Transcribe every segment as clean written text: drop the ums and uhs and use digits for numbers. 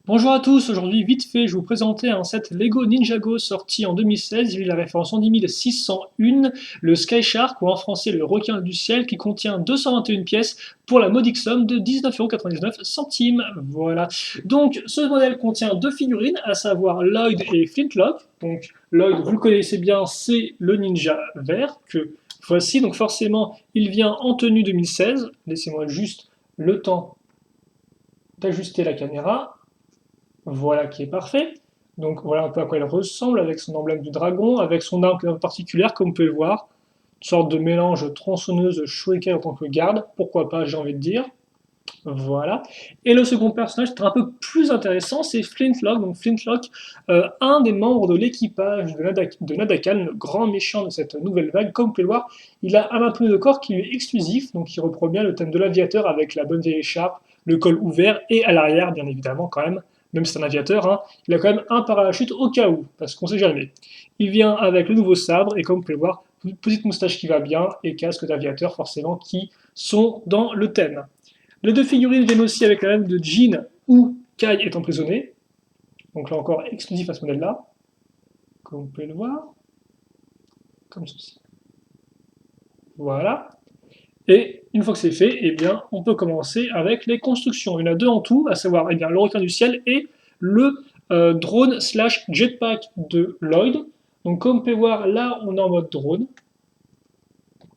Bonjour à tous, aujourd'hui vite fait je vais vous présenter un set Lego Ninjago sorti en 2016, il est la référence en 10601, le Sky Shark ou en français le requin du ciel qui contient 221 pièces pour la modique somme de 19,99 €. Voilà. Donc ce modèle contient deux figurines, à savoir Lloyd et Flintlock. Donc Lloyd, vous le connaissez bien, c'est le ninja vert que voici. Donc forcément il vient en tenue 2016. Laissez-moi juste le temps d'ajuster la caméra. Voilà qui est parfait. Donc voilà un peu à quoi elle ressemble avec son emblème du dragon, avec son arme particulière comme vous pouvez le voir. Une sorte de mélange tronçonneuse shuriken en tant que garde, pourquoi pas j'ai envie de dire. Voilà. Et le second personnage, c'est un peu plus intéressant, c'est Flintlock. Donc Flintlock, un des membres de l'équipage de Nadakal, le grand méchant de cette nouvelle vague. Comme vous pouvez le voir, il a un imprimé de corps qui lui est exclusif, donc il reprend bien le thème de l'aviateur avec la bonne vieille écharpe, le col ouvert et à l'arrière, bien évidemment, quand même si c'est un aviateur, hein, il a quand même un parachute au cas où, parce qu'on sait jamais. Il vient avec le nouveau sabre, et comme vous pouvez le voir, une petite moustache qui va bien, et casque d'aviateur, forcément, qui sont dans le thème. Les deux figurines viennent aussi avec la même de Jean où Kai est emprisonné. Donc là encore, exclusif à ce modèle-là. Comme vous pouvez le voir. Comme ceci. Voilà. Et une fois que c'est fait, eh bien, on peut commencer avec les constructions. Il y en a deux en tout, à savoir eh bien, le requin du ciel et le drone slash jetpack de Lloyd. Donc comme vous pouvez voir, là, on est en mode drone.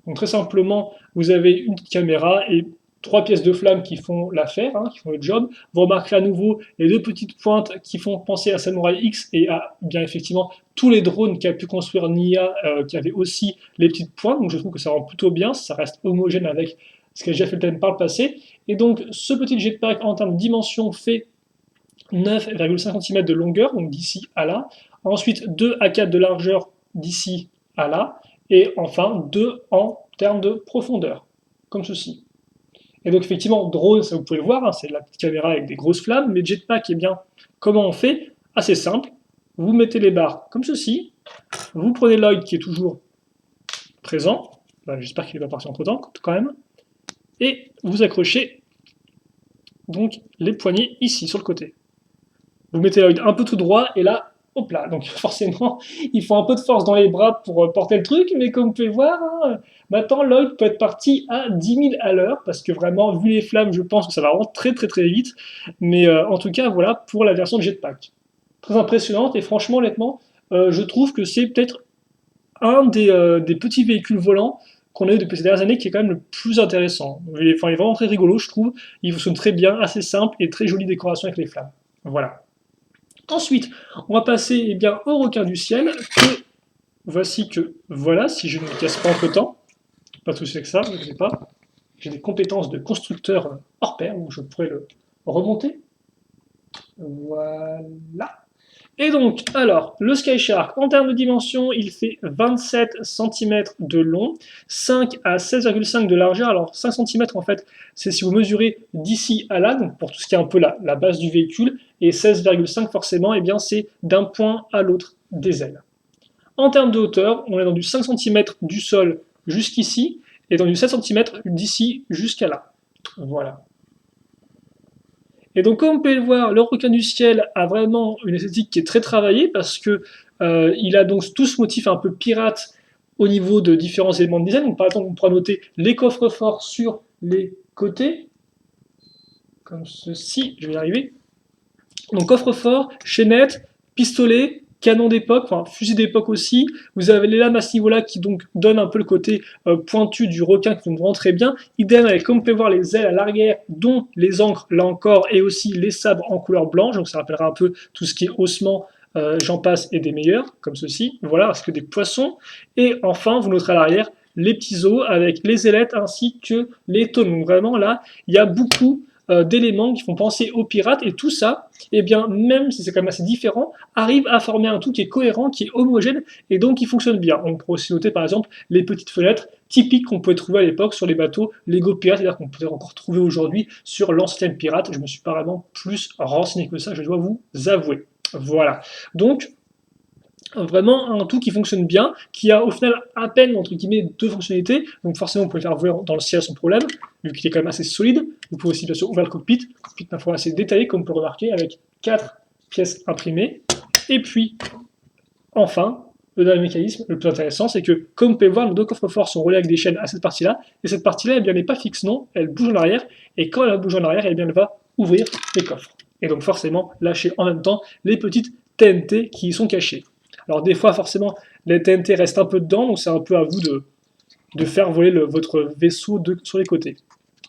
Donc très simplement, vous avez une petite caméra et trois pièces de flamme qui font l'affaire, hein, qui font le job. Vous remarquerez à nouveau les deux petites pointes qui font penser à Samurai X et à bien effectivement tous les drones qu'a pu construire Nia qui avaient aussi les petites pointes. Donc je trouve que ça rend plutôt bien, ça reste homogène avec ce qu'a déjà fait le thème par le passé. Et donc ce petit jetpack en termes de dimension fait 9,5 cm de longueur, donc d'ici à là. Ensuite 2 à 4 de largeur d'ici à là et enfin 2 en termes de profondeur, comme ceci. Et donc effectivement, drone, ça vous pouvez le voir, hein, c'est la petite caméra avec des grosses flammes, mais jetpack, eh bien, comment on fait? Assez simple, vous mettez les barres comme ceci, vous prenez Lloyd qui est toujours présent, j'espère qu'il n'est pas parti entre temps quand même, et vous accrochez donc les poignées ici sur le côté. Vous mettez Lloyd un peu tout droit, et là, hop là. Donc forcément, il faut un peu de force dans les bras pour porter le truc, mais comme vous pouvez voir, hein, maintenant Lloyd peut être parti à 10 000 à l'heure, parce que vraiment, vu les flammes, je pense que ça va vraiment très très très vite. Mais en tout cas, voilà pour la version de jetpack. Très impressionnante, et franchement, honnêtement, je trouve que c'est peut-être un des petits véhicules volants qu'on a eu depuis ces dernières années qui est quand même le plus intéressant. Il est vraiment très rigolo, je trouve. Il fonctionne très bien, assez simple, et très jolie décoration avec les flammes. Voilà. Ensuite, on va passer eh bien, au requin du ciel, que voici que, voilà, si je ne me casse pas entre temps, pas de souci avec ça, ne sais pas, j'ai des compétences de constructeur hors pair, où je pourrais le remonter. Voilà. Et donc, alors, le Sky Shark, en termes de dimension, il fait 27 cm de long, 5 à 16,5 de largeur. Alors, 5 cm, en fait, c'est si vous mesurez d'ici à là, donc pour tout ce qui est un peu la base du véhicule, et 16,5 forcément, eh bien, c'est d'un point à l'autre des ailes. En termes de hauteur, on est dans du 5 cm du sol jusqu'ici, et dans du 7 cm d'ici jusqu'à là. Voilà. Et donc, comme vous pouvez le voir, le requin du ciel a vraiment une esthétique qui est très travaillée parce que il a donc tout ce motif un peu pirate au niveau de différents éléments de design. Donc, par exemple, on pourra noter les coffres forts sur les côtés, comme ceci, je vais y arriver. Donc, coffre fort, chaînette, pistolet, canon d'époque, enfin fusil d'époque aussi. Vous avez les lames à ce niveau-là qui donc donnent un peu le côté pointu du requin qui fonctionne vraiment très bien. Idem avec, comme vous pouvez voir, les ailes à l'arrière, dont les encres là encore, et aussi les sabres en couleur blanche. Donc ça rappellera un peu tout ce qui est ossement, j'en passe, et des meilleurs, comme ceci. Voilà, parce que des poissons. Et enfin, vous noterez à l'arrière les petits os avec les ailettes ainsi que les tonneaux. Donc vraiment là, il y a beaucoup d'éléments qui font penser aux pirates, et tout ça, eh bien, même si c'est quand même assez différent, arrive à former un tout qui est cohérent, qui est homogène, et donc qui fonctionne bien. On peut aussi noter par exemple les petites fenêtres typiques qu'on pouvait trouver à l'époque sur les bateaux Lego Pirates, c'est-à-dire qu'on peut encore trouver aujourd'hui sur l'ancien pirate. Je me suis pas vraiment plus renseigné que ça, je dois vous avouer. Voilà. Donc, vraiment un tout qui fonctionne bien, qui a au final à peine entre guillemets deux fonctionnalités, donc forcément vous pouvez le faire voler dans le ciel sans problème, vu qu'il est quand même assez solide. Vous pouvez aussi bien sûr ouvrir le cockpit ma foi assez détaillé comme on peut remarquer, avec 4 pièces imprimées. Et puis, enfin, le dernier mécanisme, le plus intéressant, c'est que, comme vous pouvez voir, nos deux coffres forts sont reliés avec des chaînes à cette partie-là, et cette partie-là, eh bien, n'est pas fixe, non, elle bouge en arrière, et quand elle bouge en arrière, eh bien, elle va ouvrir les coffres. Et donc, forcément, lâcher en même temps les petites TNT qui y sont cachées. Alors, des fois, forcément, les TNT restent un peu dedans, donc c'est un peu à vous de faire voler votre vaisseau sur les côtés,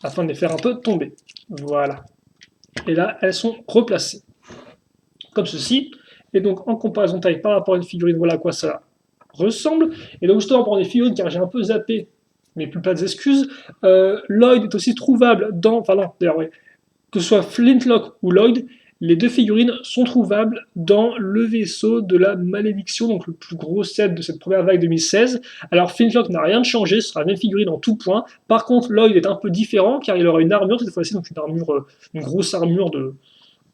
afin de les faire un peu tomber. Voilà. Et là, elles sont replacées. Comme ceci. Et donc, en comparaison de taille par rapport à une figurine, voilà à quoi ça ressemble. Et donc, justement, pour des figurines, car j'ai un peu zappé, mais plus pas d'excuses, Lloyd est aussi trouvable dans... Enfin non, d'ailleurs, ouais. Que ce soit Flintlock ou Lloyd, les deux figurines sont trouvables dans le vaisseau de la malédiction, donc le plus gros set de cette première vague 2016. Alors Flintlock n'a rien de changé, ce sera la même figurine en tout point. Par contre, Lloyd est un peu différent, car il aura une armure cette fois-ci, donc une grosse armure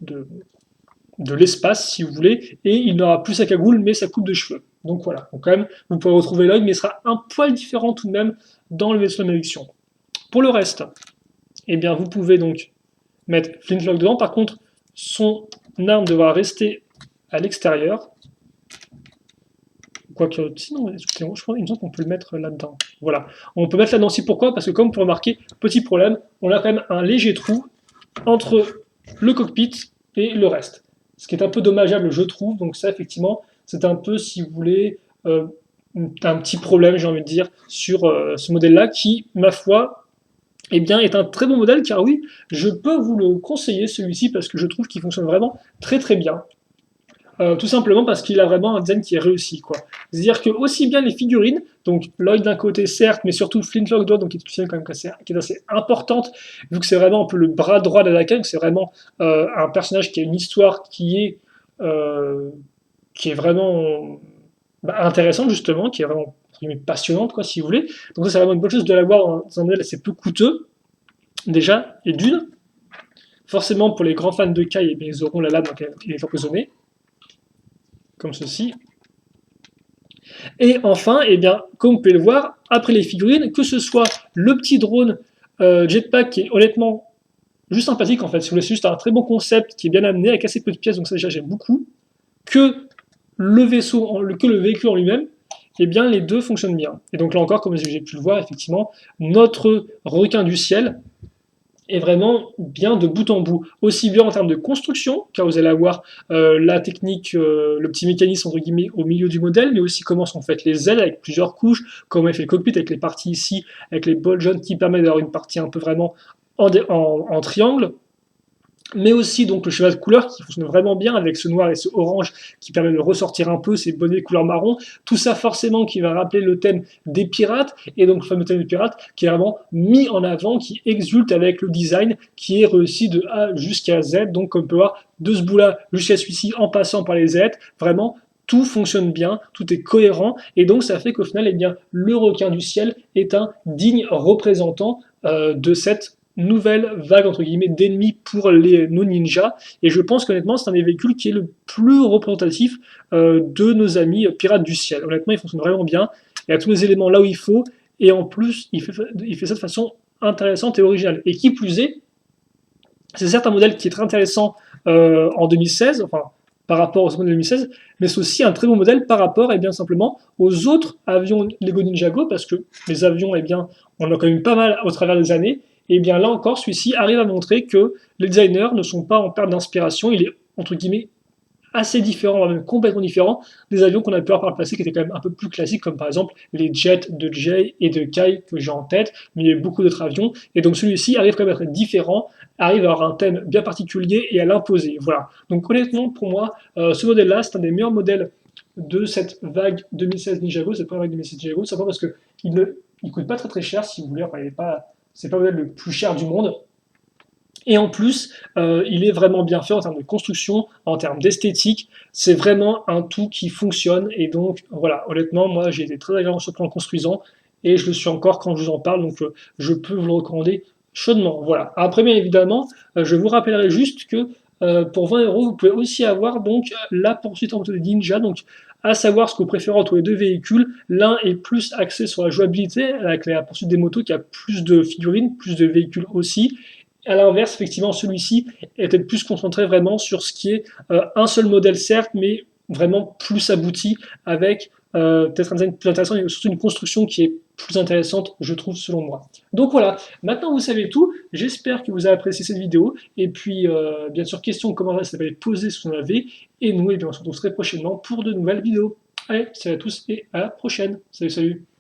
de l'espace, si vous voulez, et il n'aura plus sa cagoule, mais sa coupe de cheveux. Donc voilà, donc quand même, vous pourrez retrouver Lloyd, mais il sera un poil différent tout de même dans le vaisseau de malédiction. Pour le reste, eh bien, vous pouvez donc mettre Flintlock dedans. Par contre, son arme devra rester à l'extérieur. Quoique, sinon, je crois, il me semble qu'on peut le mettre là-dedans. Voilà, on peut mettre là-dedans aussi. Pourquoi? Parce que comme vous pouvez remarquer, petit problème, on a quand même un léger trou entre le cockpit et le reste. Ce qui est un peu dommageable, je trouve. Donc ça, effectivement, c'est un peu, si vous voulez, un petit problème, j'ai envie de dire, sur ce modèle-là, qui, ma foi, eh bien, est un très bon modèle, car oui, je peux vous le conseiller, celui-ci, parce que je trouve qu'il fonctionne vraiment très très bien. Tout simplement parce qu'il a vraiment un design qui est réussi, quoi. C'est-à-dire que aussi bien les figurines, donc Lloyd d'un côté certes, mais surtout Flintlock d'autre, donc qui est une figurine quand même qui est assez importante, vu que c'est vraiment un peu le bras droit d'Anakin, c'est vraiment un personnage qui a une histoire qui est vraiment intéressante justement, qui est vraiment passionnante, quoi, si vous voulez. Donc ça, c'est vraiment une bonne chose de l'avoir dans un modèle assez peu coûteux, déjà, et d'une. Forcément, pour les grands fans de Kai, eh bien, ils auront la lame quand il est emprisonné, comme ceci. Et enfin, eh bien, comme vous pouvez le voir, après les figurines, que ce soit le petit drone jetpack qui est honnêtement juste sympathique en fait, si vous voulez, c'est juste un très bon concept qui est bien amené avec assez peu de pièces, donc ça déjà j'aime beaucoup, que le vaisseau, que le véhicule en lui-même, eh bien les deux fonctionnent bien. Et donc là encore, comme j'ai pu le voir, effectivement, notre requin du ciel est vraiment bien de bout en bout, aussi bien en termes de construction, car vous allez avoir la technique, le petit mécanisme entre guillemets au milieu du modèle, mais aussi comment sont faites les ailes avec plusieurs couches, comment est fait le cockpit avec les parties ici, avec les bols jaunes qui permettent d'avoir une partie un peu vraiment en triangle, mais aussi donc le schéma de couleurs qui fonctionne vraiment bien avec ce noir et ce orange qui permet de ressortir un peu ces bonnets couleur marron, tout ça forcément qui va rappeler le thème des pirates, et donc le fameux thème des pirates qui est vraiment mis en avant, qui exulte avec le design qui est réussi de A jusqu'à Z, donc comme on peut voir de ce bout-là jusqu'à celui-ci en passant par les Z, vraiment tout fonctionne bien, tout est cohérent, et donc ça fait qu'au final, eh bien, le requin du ciel est un digne représentant de cette nouvelle vague entre guillemets d'ennemis pour nos ninjas, et je pense qu'honnêtement c'est un des véhicules qui est le plus représentatif de nos amis pirates du ciel. Honnêtement il fonctionne vraiment bien, il y a tous les éléments là où il faut, et en plus il fait ça de façon intéressante et originale, et qui plus est, c'est certes un modèle qui est très intéressant en 2016, enfin par rapport au modèle 2016, mais c'est aussi un très bon modèle par rapport, et bien simplement, aux autres avions Lego Ninjago, parce que les avions, eh bien, on en a quand même pas mal au travers des années, et bien là encore, celui-ci arrive à montrer que les designers ne sont pas en perte d'inspiration, il est, entre guillemets, assez différent, même complètement différent des avions qu'on a pu avoir par le passé, qui étaient quand même un peu plus classiques, comme par exemple les jets de Jay et de Kai que j'ai en tête, mais il y a beaucoup d'autres avions, et donc celui-ci arrive quand même à être différent, arrive à avoir un thème bien particulier et à l'imposer. Voilà. Donc honnêtement, pour moi, ce modèle-là, c'est un des meilleurs modèles de cette vague 2016 Ninjago, cette première vague 2016 Ninjago, simplement parce qu'il ne coûte pas très très cher, si vous voulez, enfin, c'est pas le modèle le plus cher du monde, et en plus, il est vraiment bien fait en termes de construction, en termes d'esthétique. C'est vraiment un tout qui fonctionne. Et donc, voilà, honnêtement, moi, j'ai été très agréablement surpris en construisant. Et je le suis encore quand je vous en parle. Donc, je peux vous le recommander chaudement. Voilà. Après, bien évidemment, je vous rappellerai juste que pour 20 euros, vous pouvez aussi avoir donc la poursuite en moto de Ninja. Donc, à savoir ce que vous préférez entre les deux véhicules. L'un est plus axé sur la jouabilité, avec la poursuite des motos qui a plus de figurines, plus de véhicules aussi. À l'inverse, effectivement, celui-ci est peut-être plus concentré vraiment sur ce qui est un seul modèle, certes, mais vraiment plus abouti, avec peut-être un design plus intéressant et surtout une construction qui est plus intéressante, je trouve, selon moi. Donc voilà, maintenant vous savez tout. J'espère que vous avez apprécié cette vidéo. Et puis, bien sûr, questions, commentaires, ça va les poser si vous en avez. Et nous, eh bien, on se retrouve très prochainement pour de nouvelles vidéos. Allez, salut à tous et à la prochaine. Salut, salut.